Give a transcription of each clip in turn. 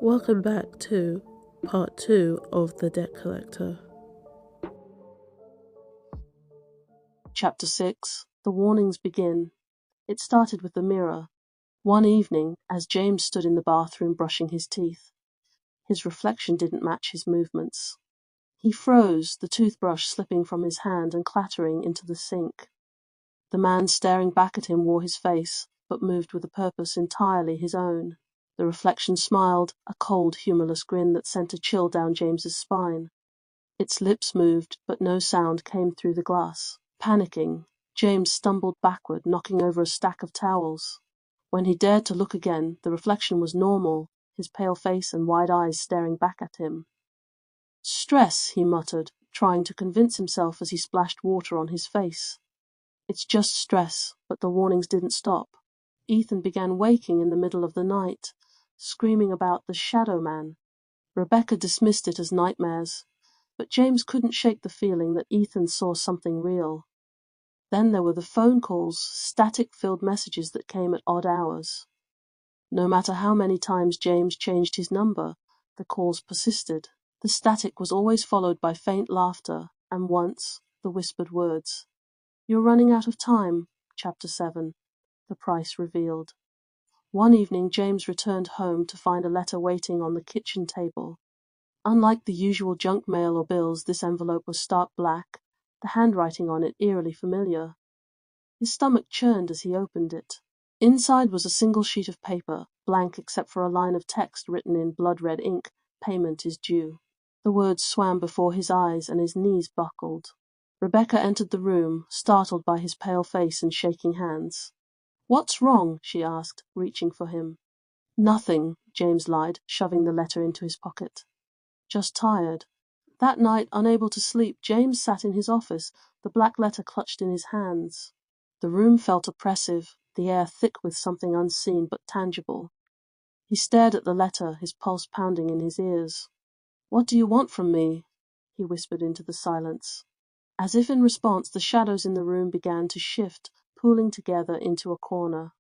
Welcome back to part 2 of The Debt Collector. Chapter 6. The warnings begin. It started with the mirror. One evening, as James stood in the bathroom brushing his teeth, his reflection didn't match his movements. He froze, the toothbrush slipping from his hand and clattering into the sink. The man staring back at him wore his face, but moved with a purpose entirely his own. The reflection smiled, a cold, humorless grin that sent a chill down James's spine. Its lips moved, but no sound came through the glass. Panicking, James stumbled backward, knocking over a stack of towels. When he dared to look again, the reflection was normal, his pale face and wide eyes staring back at him. "Stress," he muttered, trying to convince himself as he splashed water on his face. "It's just stress," but the warnings didn't stop. Ethan began waking in the middle of the night, screaming about the shadow man. Rebecca dismissed it as nightmares, but James couldn't shake the feeling that Ethan saw something real. Then there were the phone calls, static-filled messages that came at odd hours. No matter how many times James changed his number, the calls persisted. The static was always followed by faint laughter, and once, the whispered words. "You're running out of time." Chapter 7. The price revealed. One evening James returned home to find a letter waiting on the kitchen table. Unlike the usual junk mail or bills, this envelope was stark black, the handwriting on it eerily familiar. His stomach churned as he opened it. Inside was a single sheet of paper, blank except for a line of text written in blood-red ink, "Payment is due." The words swam before his eyes and his knees buckled. Rebecca entered the room, startled by his pale face and shaking hands. "What's wrong?" she asked, reaching for him. "Nothing," James lied, shoving the letter into his pocket. "Just tired." That night, unable to sleep, James sat in his office, the black letter clutched in his hands. The room felt oppressive, the air thick with something unseen but tangible. He stared at the letter, his pulse pounding in his ears. "What do you want from me?" he whispered into the silence. As if in response, the shadows in the room began to shift, pooling together into a corner.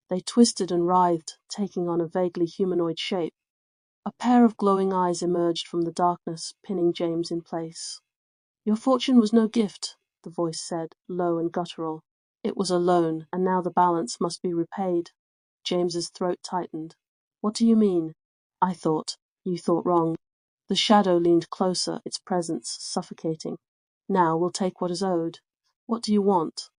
They twisted and writhed, taking on a vaguely humanoid shape. A pair of glowing eyes emerged from the darkness, pinning James in place. "Your fortune was no gift," the voice said, low and guttural. "It was a loan, and now the balance must be repaid." James's throat tightened. "What do you mean?" You thought wrong." The shadow leaned closer, its presence suffocating. "Now we'll take what is owed. What do you want?"